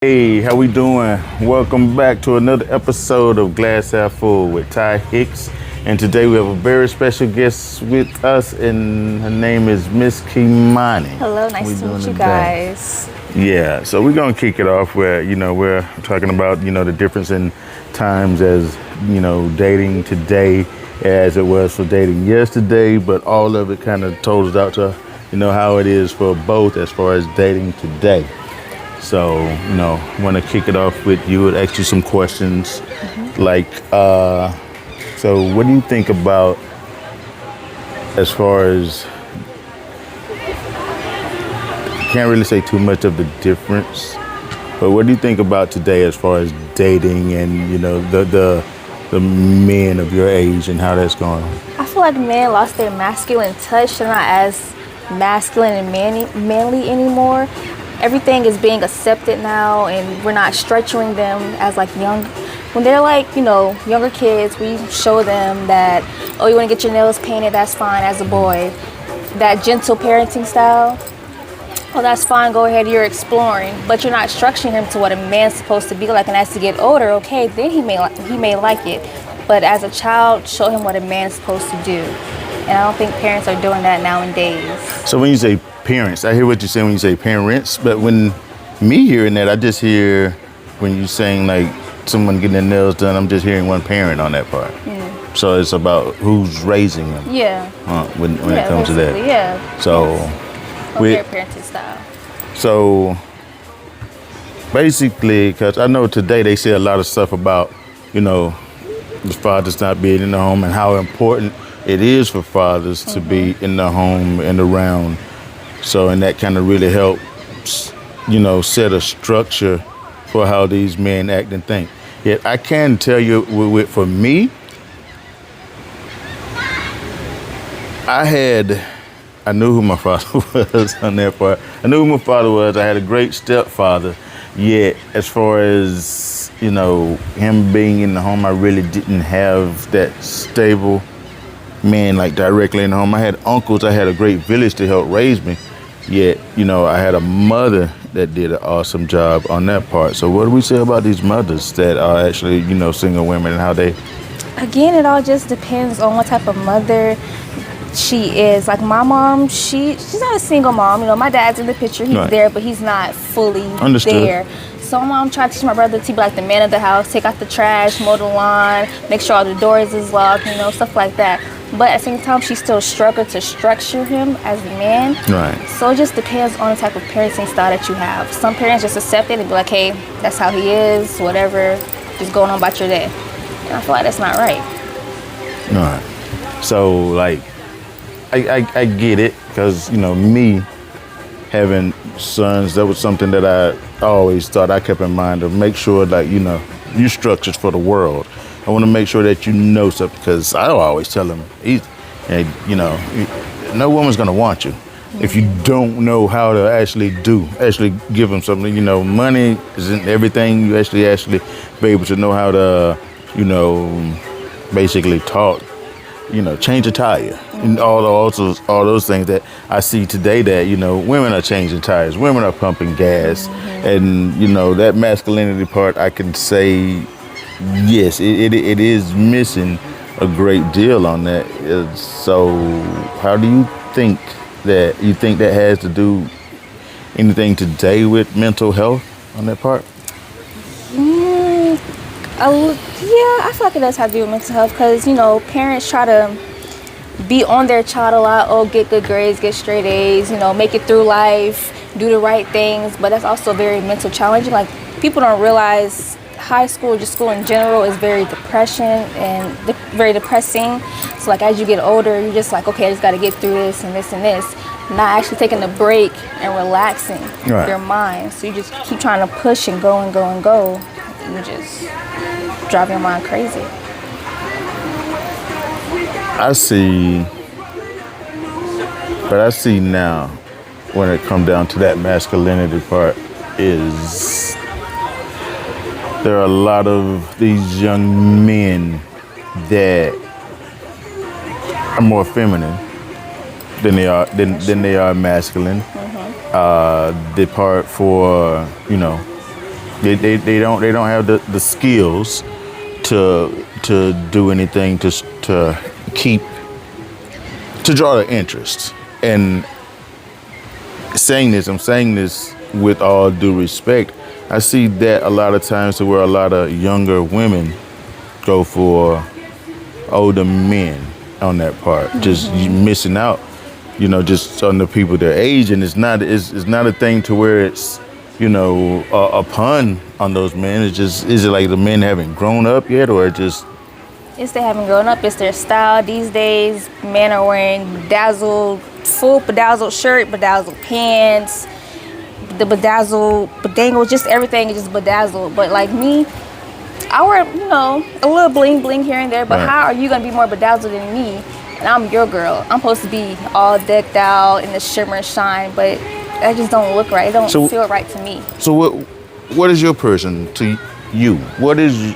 Hey, how we doing? Welcome back to another episode of Glass Half Full with Ty Hicks. And today we have a very special guest with us, and her name is Miss Kimani. Hello, nice to meet you guys. Yeah, so we're gonna kick it off where, we're talking about, the difference in times as, dating today as it was for dating yesterday, but all of it kind of totals out to, how it is for both as far as dating today. So, want to kick it off with you and ask you some questions. So what do you think about as far as, can't really say too much of the difference, but what do you think about today as far as dating and, the men of your age and how that's going? I feel like men lost their masculine touch. They're not as masculine and manly anymore. Everything is being accepted now, and we're not stretching them as like when they're like, younger kids, we show them that, oh, you want to get your nails painted, that's fine as a boy. That gentle parenting style, oh, that's fine, go ahead, you're exploring. But you're not structuring him to what a man's supposed to be like, and as to get older, okay, then he may like it. But as a child, show him what a man's supposed to do. And I don't think parents are doing that nowadays. So when you say parents, I hear what you're saying when you say parents, but when me hearing that, I just hear when you're saying like someone getting their nails done, I'm just hearing one parent on that part. Yeah. So it's about who's raising them. Yeah. When it comes to that. Yeah. So their parenting style. So basically, because I know today they say a lot of stuff about, the fathers not being in the home and how important it is for fathers to be in the home and around. So, and that kind of really helps, set a structure for how these men act and think. Yet I can tell you, for me, I knew who my father was on that part. I knew who my father was. I had a great stepfather. Yet, as far as, him being in the home, I really didn't have that stable man like directly in the home. I had uncles. I had a great village to help raise me. Yet, I had a mother that did an awesome job on that part. So what do we say about these mothers that are actually, single women and how they... Again, it all just depends on what type of mother she is. Like my mom, she's not a single mom. My dad's in the picture. He's Right. there, but he's not fully Understood. there. So my mom tried to teach my brother to be like the man of the house, take out the trash, mow the lawn, make sure all the doors is locked, stuff like that. But at the same time, she still struggled to structure him as a man. Right. So it just depends on the type of parenting style that you have. Some parents just accept it and be like, hey, that's how he is, whatever, just going on about your day. And I feel like that's not right. Right. So, like, I get it, because, me having sons, that was something that I always thought I kept in mind to make sure that, you structured for the world. I want to make sure that you know something, because I always tell them, no woman's going to want you if you don't know how to actually give them something. Money isn't everything. You actually be able to know how to, basically talk, change a tire, and all those things that I see today that, women are changing tires, women are pumping gas, and, that masculinity part, I can say, yes, it is missing a great deal on that. So how do you think that has to do anything today with mental health on that part? Yeah, I feel like it does have to do with mental health because, parents try to be on their child a lot. Oh, get good grades, get straight A's, make it through life, do the right things. But that's also very mental challenging. Like, people don't realize high school, just school in general, is very very depressing. So, like, as you get older, you're just like, okay, I just got to get through this and this and this. Not actually taking a break and relaxing Right. your mind. So you just keep trying to push and go and go and go. You just drive your mind crazy. I see now when it comes down to that masculinity part is there are a lot of these young men that are more feminine than they are masculine. Depart for They don't have the skills to do anything to keep to draw their interest. And I'm saying this with all due respect. I see that a lot of times to where a lot of younger women go for older men on that part, just missing out, just on the people their age. And it's not a thing to where it's, a pun on those men. It's just, is it like the men haven't grown up yet, or it just? It's they haven't grown up. It's their style these days. Men are wearing full bedazzled shirt, bedazzled pants, the bedangle, just everything is just bedazzled. But like me, I wear, a little bling bling here and there, but how are you gonna be more bedazzled than me? And I'm your girl. I'm supposed to be all decked out in the shimmer and shine, but that just don't look right. It don't feel right to me. So what is your person to you? What is you?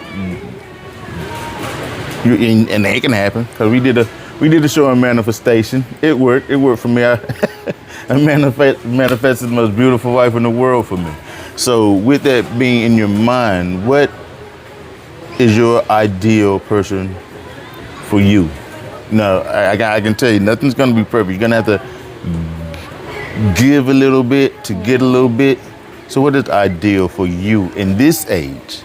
And it can happen, because we did a show on manifestation. It worked for me. I manifested the most beautiful wife in the world for me. So with that being in your mind, what is your ideal person for you? No, I can tell you, nothing's gonna be perfect. You're gonna have to give a little bit to get a little bit. So what is ideal for you in this age?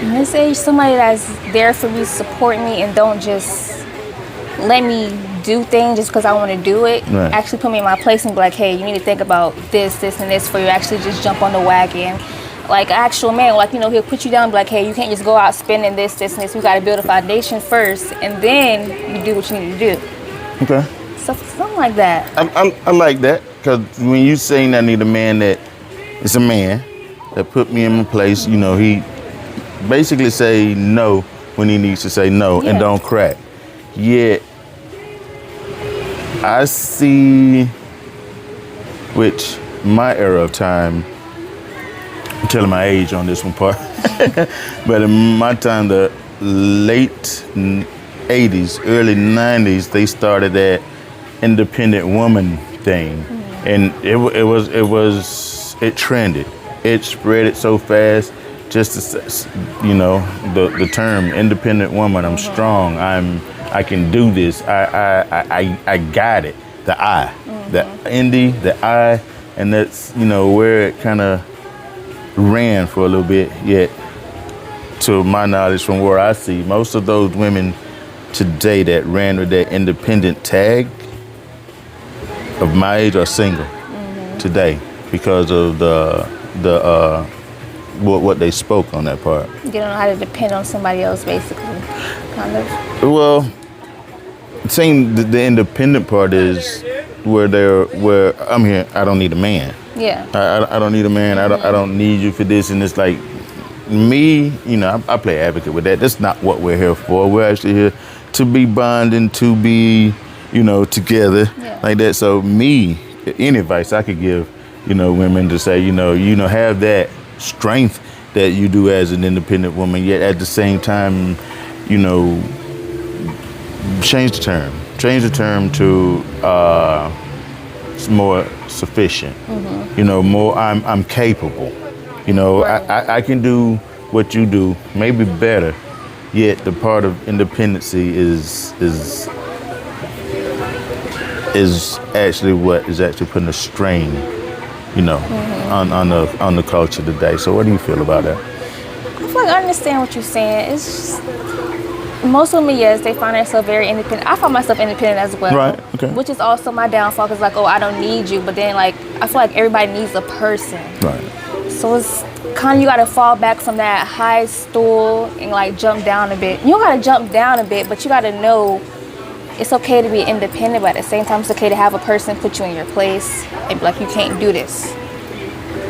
In this age, somebody that's there for me, support me, and don't just let me do things just because I want to do it. Right. Actually put me in my place and be like, hey, you need to think about this, and this for you. Actually just jump on the wagon. Like an actual man, he'll put you down and be like, hey, you can't just go out spending this, and this. We got to build a foundation first, and then you do what you need to do. Okay. So something like that. I like that, because when you saying I need a man that is a man that put me in my place, he basically say no when he needs to say no, and don't crack. Yet I see, which my era of time, I'm telling my age on this one part, but in my time, the late 80s, early 90s, they started that independent woman thing, and it trended. It spread it so fast. Just to, the term independent woman. I'm strong. I can do this. I got it. The I, the indie, the I, and that's where it kind of ran for a little bit. Yet, to my knowledge, from where I see, most of those women today that ran with that independent tag of my age are single today because of the what they spoke on that part. You don't know how to depend on somebody else, basically, kind of. Well, saying the independent part is where I'm here. I don't need a man. Yeah. I don't need a man. I don't need you for this. And it's like me. I play advocate with that. That's not what we're here for. We're actually here to be bonding, to be together like that. So me, any advice I could give women to say have that strength that you do as an independent woman, yet at the same time, change the term to more sufficient. More I'm capable. Right. I can do what you do, maybe better. Yet the part of independency is actually what is actually putting a strain on the culture today. So what do you feel about that? I feel like I understand what you're saying. It's just, most women, yes, they find themselves very independent. I find myself independent as well. Right, okay. Which is also my downfall, because I don't need you. But then I feel like everybody needs a person. Right. So it's kind of, you got to fall back from that high stool and jump down a bit. You don't got to jump down a bit, but you got to know it's okay to be independent, but at the same time, it's okay to have a person put you in your place and be like, you can't do this.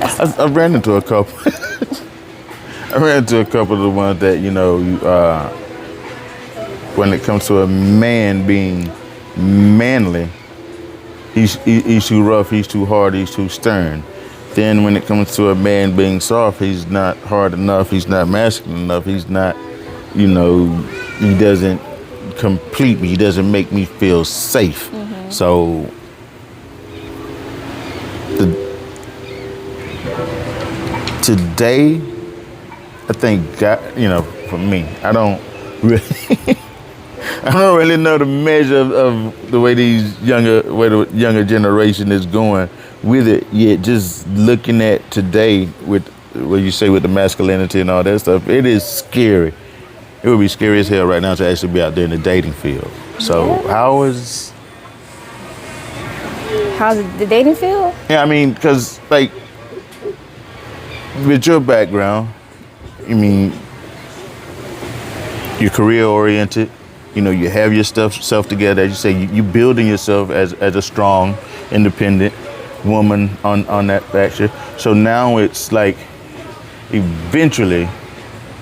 I ran into a couple. I ran into a couple of the ones that, when it comes to a man being manly, he's too rough, he's too hard, he's too stern. Then when it comes to a man being soft, he's not hard enough, he's not masculine enough, he's not, he doesn't complete me, he doesn't make me feel safe. today, I think God, for me, I don't really, I don't really know the measure of the way the younger generation is going with it yet. Just looking at today with what you say with the masculinity and all that stuff, it is scary. It would be scary as hell right now to actually be out there in the dating field. So How's the dating field? Yeah, I mean, because like with your background, I mean, you're career oriented. You have your self together. As you say, you building yourself as a strong, independent woman on that factor. So now it's like, eventually,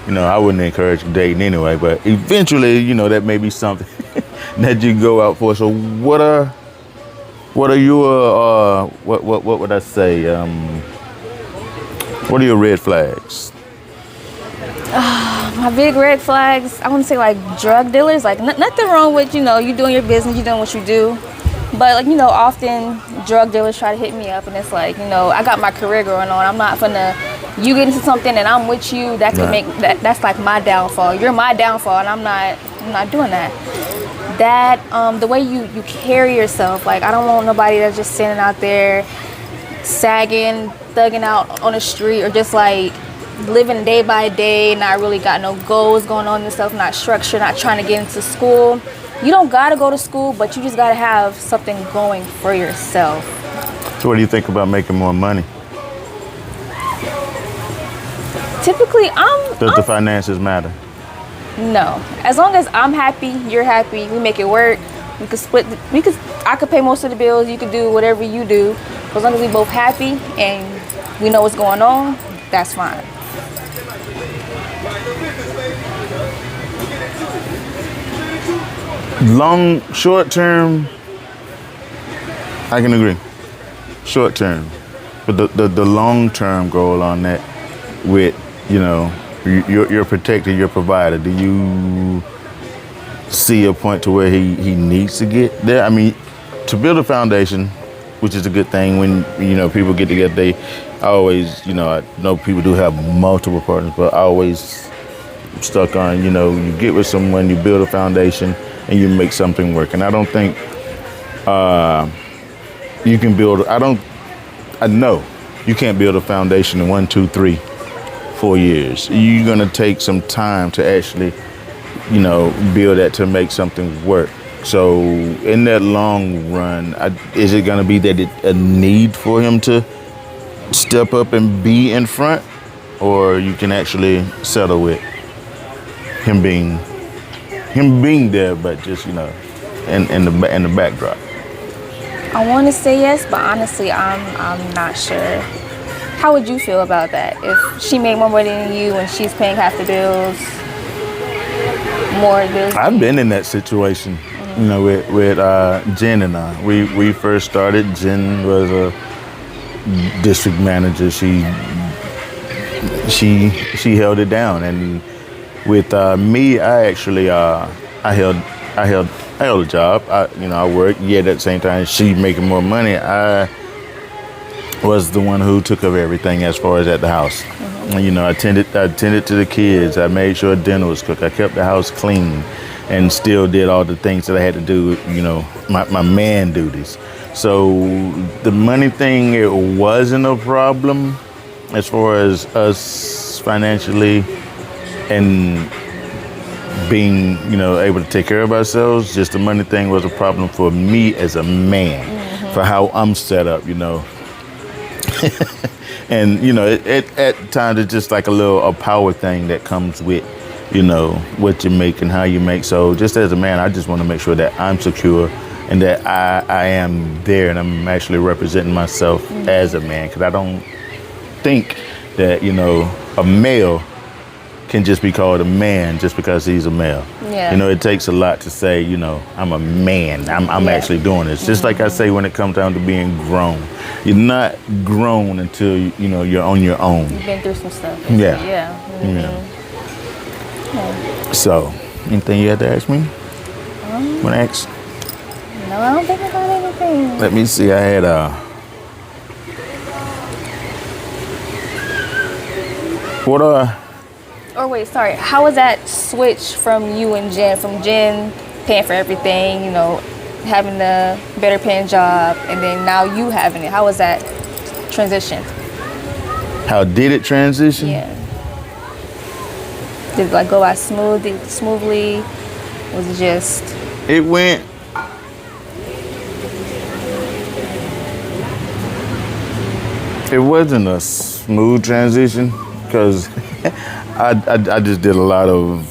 I wouldn't encourage dating anyway, but eventually, that may be something that you go out for. So what are your what would I say? What are your red flags? My big red flags, I want to say like drug dealers. Like nothing wrong with you doing your business, you doing what you do, but like often drug dealers try to hit me up, and it's like I got my career going on. I'm not gonna you get into something and I'm with you. That could make that's like my downfall. You're my downfall, and I'm not doing that. That the way you carry yourself, like I don't want nobody that's just sitting out there sagging, thugging out on the street, or just like living day by day, not really got no goals going on and stuff, not structured, not trying to get into school. You don't gotta go to school, but you just gotta have something going for yourself. So what do you think about making more money? Typically, Does the finances matter? No. As long as I'm happy, you're happy, we make it work. We could split. I could pay most of the bills. You could do whatever you do. As long as we both happy and we know what's going on, that's fine. Short term, I can agree. Short term, but the long term goal on that, with you're protected, you're provider. Do you see a point to where he needs to get there? I mean, to build a foundation, which is a good thing when people get together. I always, I know people do have multiple partners, but I always stuck on, you get with someone, you build a foundation, and you make something work. And I don't think you can build. I know you can't build a foundation in 1, 2, 3, 4 years. You're gonna take some time to actually, build that to make something work. So in that long run, is it gonna be that a need for him to step up and be in front, or you can actually settle with him being there, but just in the backdrop? I want to say yes, but honestly, I'm not sure. How would you feel about that? If she made more money than you and she's paying half the bills, more bills? I've been in that situation, with Jen and I. We first started. Jen was a district manager. She held it down, and with me, I actually I held a job. I worked. Yet at the same time, she making more money. I was the one who took care of everything as far as at the house. Mm-hmm. I attended to the kids. I made sure dinner was cooked. I kept the house clean, and still did all the things that I had to do. My man duties. So the money thing, it wasn't a problem as far as us financially and being, able to take care of ourselves. Just the money thing was a problem for me as a man, for how I'm set up, And, at times it's just like a power thing that comes with, what you make and how you make. So just as a man, I just want to make sure that I'm secure and that I am there and I'm actually representing myself as a man. Because I don't think that, a male can just be called a man just because he's a male. Yeah. It takes a lot to say, I'm a man. I'm actually doing this. Just like I say when it comes down to being grown. You're not grown until, you're on your own. You've been through some stuff. Yeah. Yeah. Mm-hmm. Yeah. So, anything you had to ask me? Want to ask? No, I don't think I got anything. Let me see. I had What Or wait, sorry. How was that switch from you and Jen? From Jen paying for everything, having the better paying job, and then now you having it. How was that transition? How did it transition? Yeah. Did it like go by smoothly? Was it just? It went. It wasn't a smooth transition because I just did a lot of.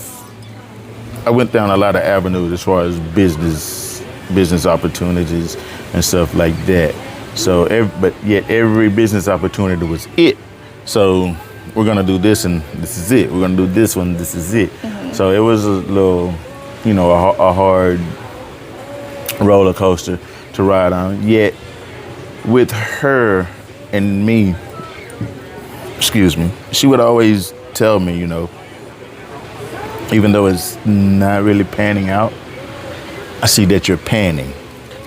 I went down a lot of avenues as far as business opportunities and stuff like that. So, but yet every business opportunity was it. So we're gonna do this and this is it. We're gonna do this one. This is it. Mm-hmm. So it was a little, a hard roller coaster to ride on. Yet with her and me, she would always tell me, even though it's not really panning out, I see that you're panning,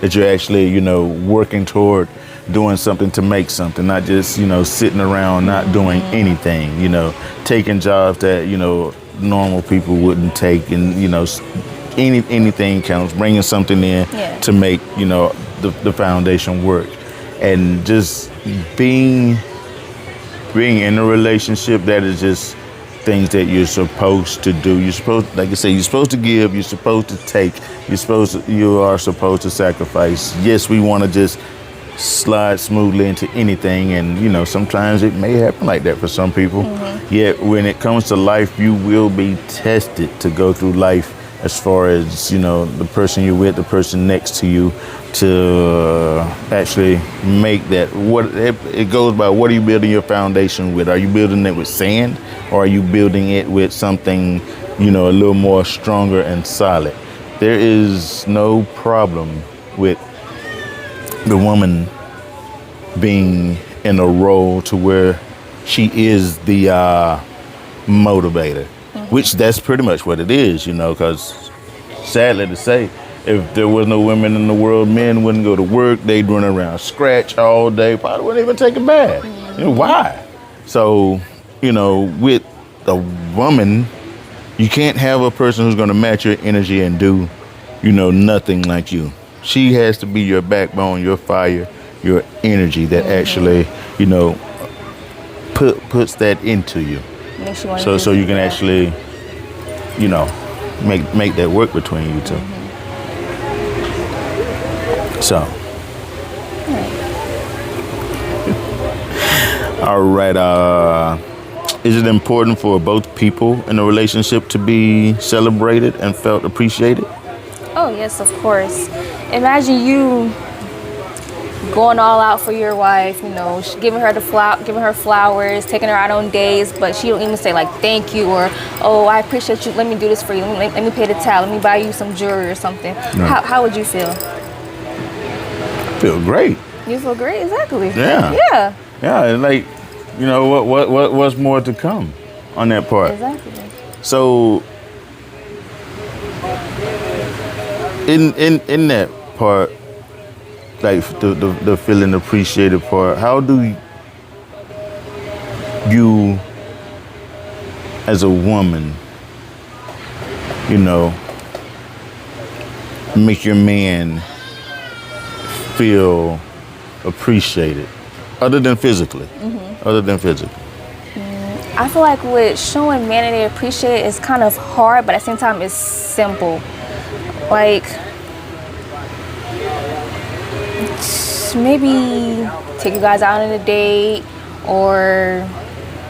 that you're actually, working toward doing something to make something, not just, sitting around, not doing anything, taking jobs that, normal people wouldn't take, and, anything counts, bringing something in to make, the foundation work. And just being in a relationship, that is just things that you're supposed to do. You're supposed, like I say, you're supposed to give, you're supposed to take, you are supposed to sacrifice. Yes, we want to just slide smoothly into anything, and sometimes it may happen like that for some people. Mm-hmm. Yet when it comes to life, you will be tested to go through life as far as, the person you're with, the person next to you, to actually make that. What it goes by, what are you building your foundation with? Are you building it with sand, or are you building it with something, a little more stronger and solid? There is no problem with the woman being in a role to where she is the motivator, which that's pretty much what it is, because sadly to say, if there was no women in the world, men wouldn't go to work. They'd run around scratch all day, probably wouldn't even take a bath. Why? So, with a woman, you can't have a person who's going to match your energy and do, nothing like you. She has to be your backbone, your fire, your energy that actually, puts that into you. So you can actually, make that work between you two. So. All right. Is it important for both people in a relationship to be celebrated and felt appreciated? Oh, yes, of course. Imagine you going all out for your wife, giving her flowers, taking her out on days, but she don't even say like thank you or, oh, I appreciate you, let me do this for you, let me pay the tab, let me buy you some jewelry or something. No. How would you feel? Feel great. You feel great, exactly. Yeah. Like, what's more to come on that part? Exactly. So in that part, like the feeling appreciated part, how do you as a woman, make your man feel appreciated other than physically? I feel like with showing men that they appreciate it is kind of hard, but at the same time it's simple. Like maybe take you guys out on a date, or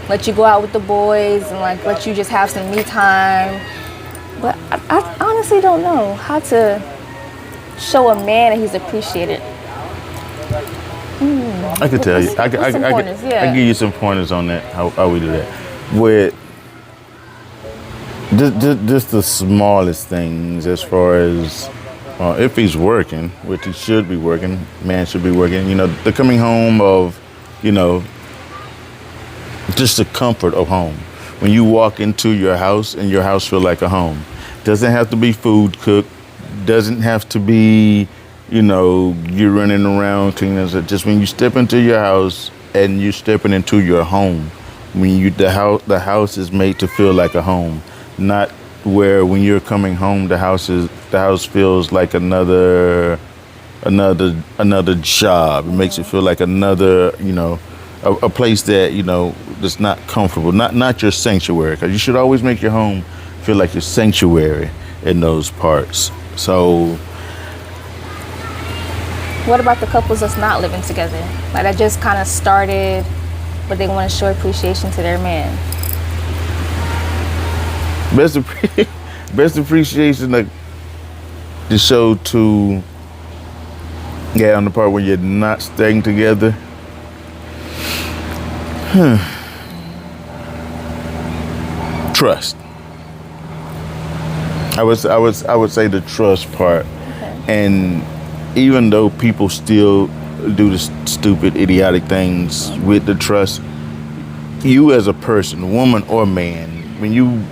let you go out with the boys and like let you just have some me time. But I honestly don't know how to show a man that he's appreciated. I could tell you. I can give you some pointers on that. How we do that with just the smallest things, as far as if he's working, which he should be working, man should be working. The coming home of, just the comfort of home. When you walk into your house and your house feel like a home. Doesn't have to be food cooked. Doesn't have to be, you're running around cleaning. Just when you step into your house and you're stepping into your home, When the house is made to feel like a home, not where when you're coming home the house feels like another job. It makes it feel like another, a place that, that's not comfortable, not your sanctuary, because you should always make your home feel like your sanctuary in those parts. So What about the couples that's not living together? Like that just kind of started, but they want to show appreciation to their man. best appreciation like to show to on the part when you're not staying together. Trust. I would say the trust part. Okay. And even though people still do the stupid, idiotic things with the trust, you as a person, woman or man, when you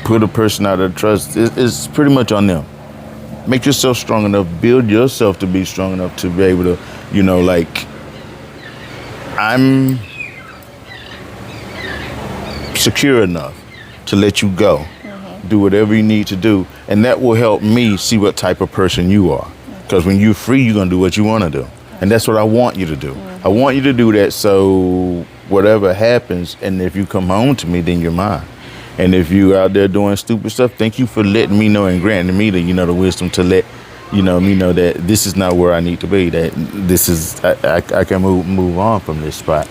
put a person out of trust, it's pretty much on them. Make yourself strong enough, build yourself to be strong enough to be able to, I'm secure enough to let you go. Do whatever you need to do. And that will help me see what type of person you are. Because when you're free, you're going to do what you want to do. And that's what I want you to do. I want you to do that so whatever happens, and if you come home to me, then you're mine. And if you out there doing stupid stuff, thank you for letting me know and granting me the wisdom to let me know that this is not where I need to be. That this is I can move on from this spot.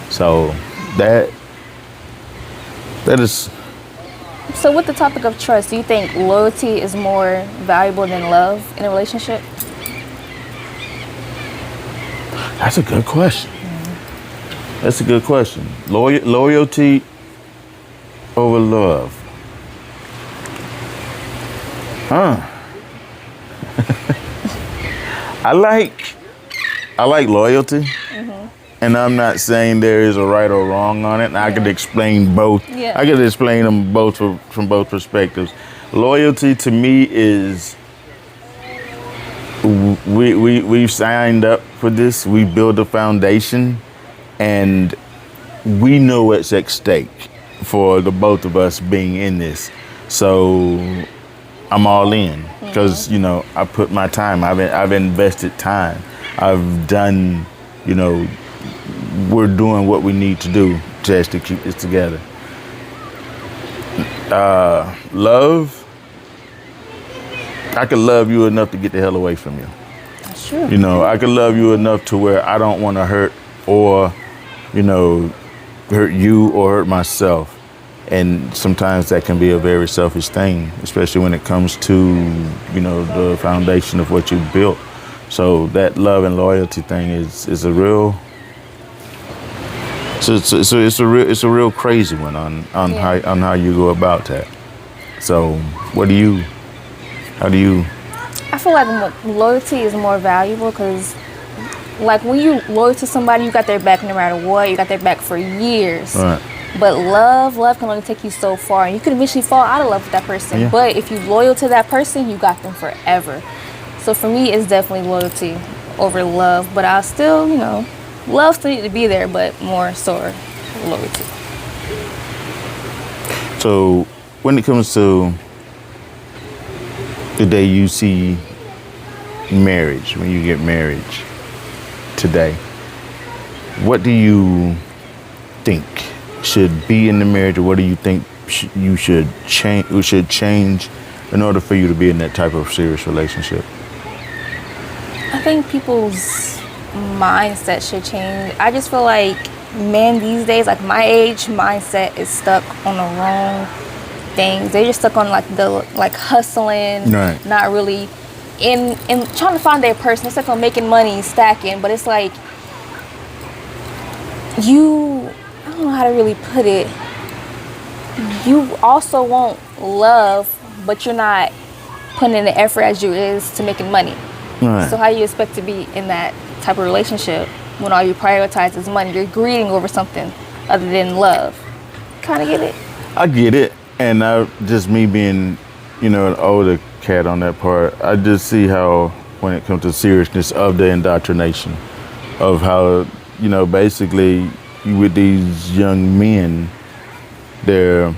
So that is. So with the topic of trust, do you think loyalty is more valuable than love in a relationship? That's a good question. That's a good question. Loyalty over love. I like loyalty. And I'm not saying there is a right or wrong on it. And I could explain both. Yeah. I could explain them both from both perspectives. Loyalty to me is we've signed up for this. We build a foundation, and we know what's at stake for the both of us being in this. So I'm all in because I put my time. I've invested time. I've done. We're doing what we need to do to actually keep this together. Love. I could love you enough to get the hell away from you. That's true. I could love you enough to where I don't want to hurt or, hurt you or hurt myself. And sometimes that can be a very selfish thing, especially when it comes to, the foundation of what you built. So that love and loyalty thing is a real. So it's a real crazy one on how you go about that. So how do you? I feel like loyalty is more valuable because, like, when you loyal to somebody, you got their back no matter what. You got their back for years. Right. But love can only take you so far, and you can eventually fall out of love with that person. Yeah. But if you're loyal to that person, you got them forever. So for me, it's definitely loyalty over love. But I'll still, love still need to be there, but more so loyalty. So when it comes to the day you see marriage, when you get married today, what do you think should be in the marriage, or what do you think you should change in order for you to be in that type of serious relationship? I think people's mindset should change. I just feel like men these days, like my age, mindset is stuck on the wrong things. They're just stuck on the hustling, right. Not really in trying to find their person. They're stuck on making money, stacking, but it's like I don't know how to really put it. You also want love, but you're not putting in the effort as you is to making money. Right. So how you expect to be in that type of relationship when all you prioritize is money? You're greeting over something other than love. Kind of get it? I get it. And just me being, an older cat on that part, I just see how when it comes to seriousness of the indoctrination of how, basically with these young men, they're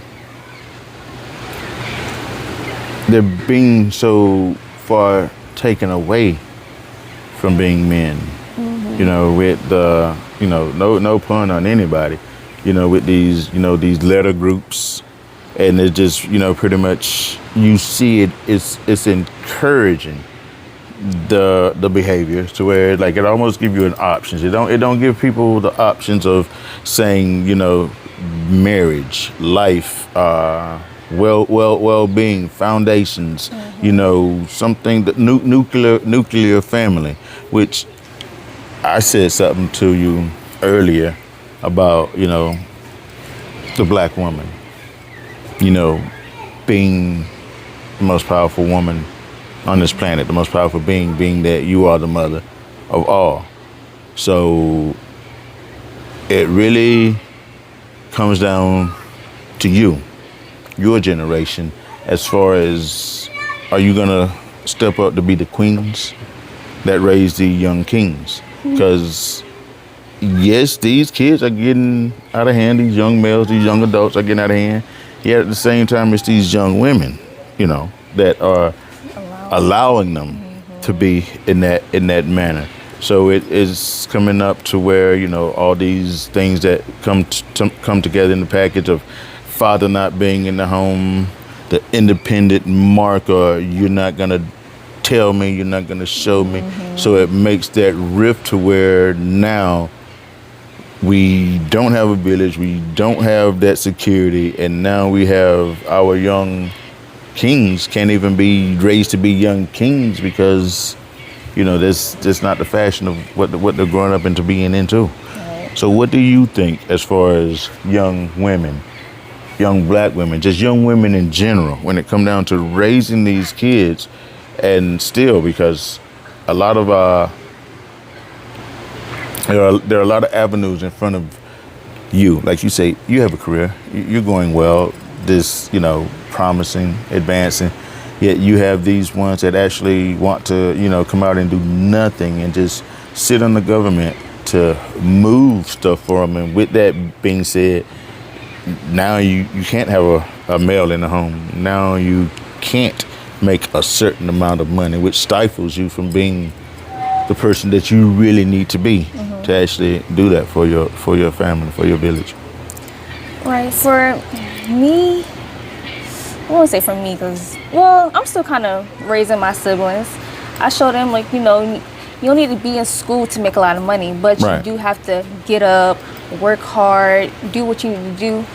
being so far taken away from being men. You know, with the, you know, no pun on anybody, you know, with these, you know, these letter groups, and it's just, you know, pretty much you see it's encouraging the behavior to where like it almost give you an options. It don't give people the options of saying, you know, marriage, life, well-being, foundations, you know, something that nuclear family, which I said something to you earlier about, you know, the black woman, you know, being the most powerful woman on this planet, the most powerful being that you are the mother of all. So it really comes down to you, your generation, as far as, are you gonna step up to be the queens that raise the young kings? Because yes, these kids are getting out of hand, these young males, these young adults are getting out of hand. Yet at the same time, it's these young women, you know, that are allowing them to be in that manner. So it is coming up to where, you know, all these things that come together in the package of father not being in the home, the independent mark, or you're not gonna tell me, you're not gonna show me. So it makes that rift to where now we don't have a village, we don't have that security, and now we have our young kings can't even be raised to be young kings because, you know, that's not the fashion of what they're growing up into being into. Right. So what do you think as far as young women, young black women, just young women in general, when it come down to raising these kids? And still, because a lot of there are a lot of avenues in front of you. Like you say, you have a career, you're going well, this, you know, promising, advancing, yet you have these ones that actually want to, you know, come out and do nothing and just sit on the government to move stuff for them. And with that being said, now you can't have a male in the home. Now you can't make a certain amount of money, which stifles you from being the person that you really need to be to actually do that for your family, for your village. Right. For me, I won't say for me because, well, I'm still kind of raising my siblings. I show them, like, you know, you don't need to be in school to make a lot of money, but you do have to get up, work hard, do what you need to do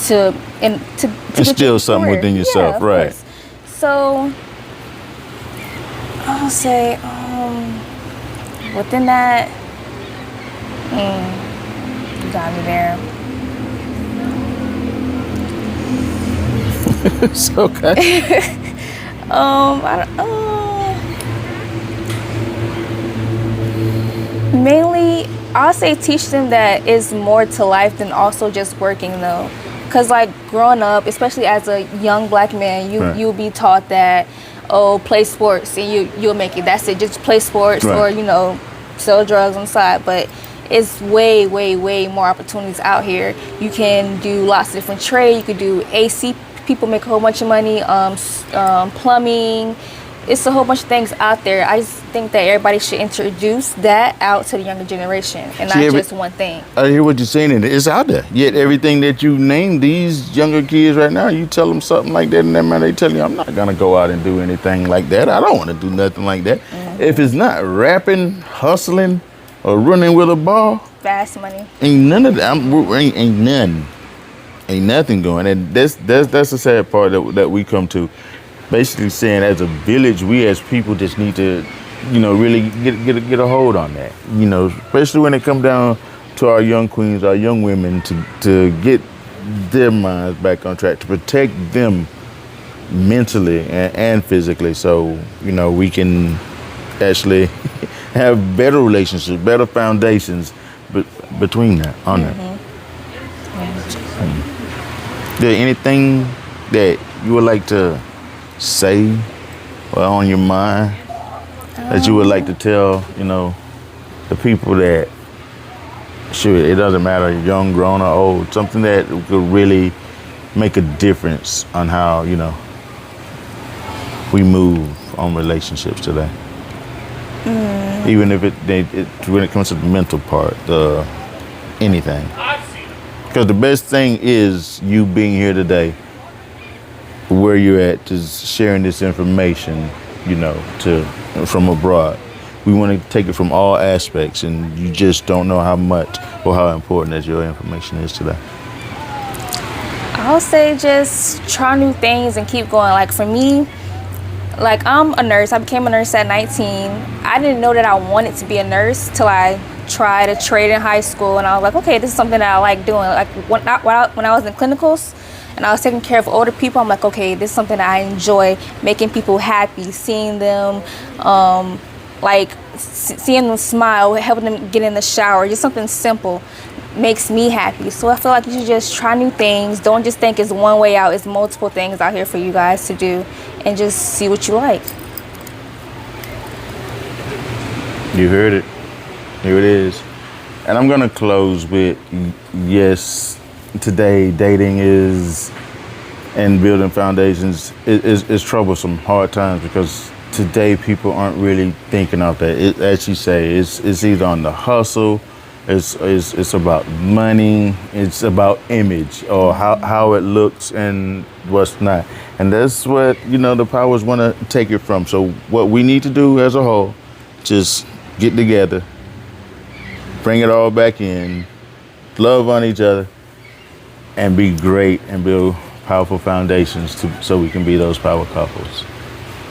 to instill something within yourself, right? Course. So I'll say within that, you got me there. It's okay. Mainly, I'll say teach them that it's more to life than also just working, though. Because, like, growing up, especially as a young black man, you'll be taught that, oh, play sports and you'll make it. That's it. Just play sports or, you know, sell drugs on the side. But it's way, way, way more opportunities out here. You can do lots of different trades. You could do AC. People make a whole bunch of money. Plumbing. It's a whole bunch of things out there. I just think that everybody should introduce that out to the younger generation and not just one thing. I hear what you're saying, and it's out there. Yet everything that you name these younger kids right now, you tell them something like that, and then they tell you, I'm not gonna go out and do anything like that. I don't want to do nothing like that. If it's not rapping, hustling, or running with a ball, fast money, ain't none of that. Ain't nothing going. And that's the sad part that we come to. Basically saying, as a village, we as people just need to, you know, really get a hold on that. You know, especially when it comes down to our young queens, our young women, to get their minds back on track, to protect them mentally and physically, so, you know, we can actually have better relationships, better foundations between that, on that. Is there anything that you would like to say or on your mind that you would like to tell, you know, the people that Sure, it doesn't matter, young, grown, or old. Something that could really make a difference on how, we move on relationships today. Even if when it comes to the mental part, anything. Because the best thing is you being here today, where you're at, just sharing this information, from abroad. We want to take it from all aspects, and you just don't know how much or how important that your information is today. I'll say just try new things and keep going. Like for me, like I'm a nurse. I became a nurse at 19. I didn't know that I wanted to be a nurse till I tried a trade in high school, and I was like, okay, this is something that I like doing. Like when I was in clinicals and I was taking care of older people, I'm like, okay, this is something that I enjoy, making people happy, seeing them, seeing them smile, helping them get in the shower, just something simple makes me happy. So I feel like you should just try new things. Don't just think it's one way out. It's multiple things out here for you guys to do, and just see what you like. You heard it. Here it is. And I'm going to close with, yes, today dating and building foundations is troublesome, hard times, because today people aren't really thinking of that. As you say, it's either on the hustle, it's about money, it's about image, or how it looks and what's not. And that's what, the powers want to take it from. So what we need to do as a whole, just get together, bring it all back in, love on each other, and be great and build powerful foundations so we can be those power couples.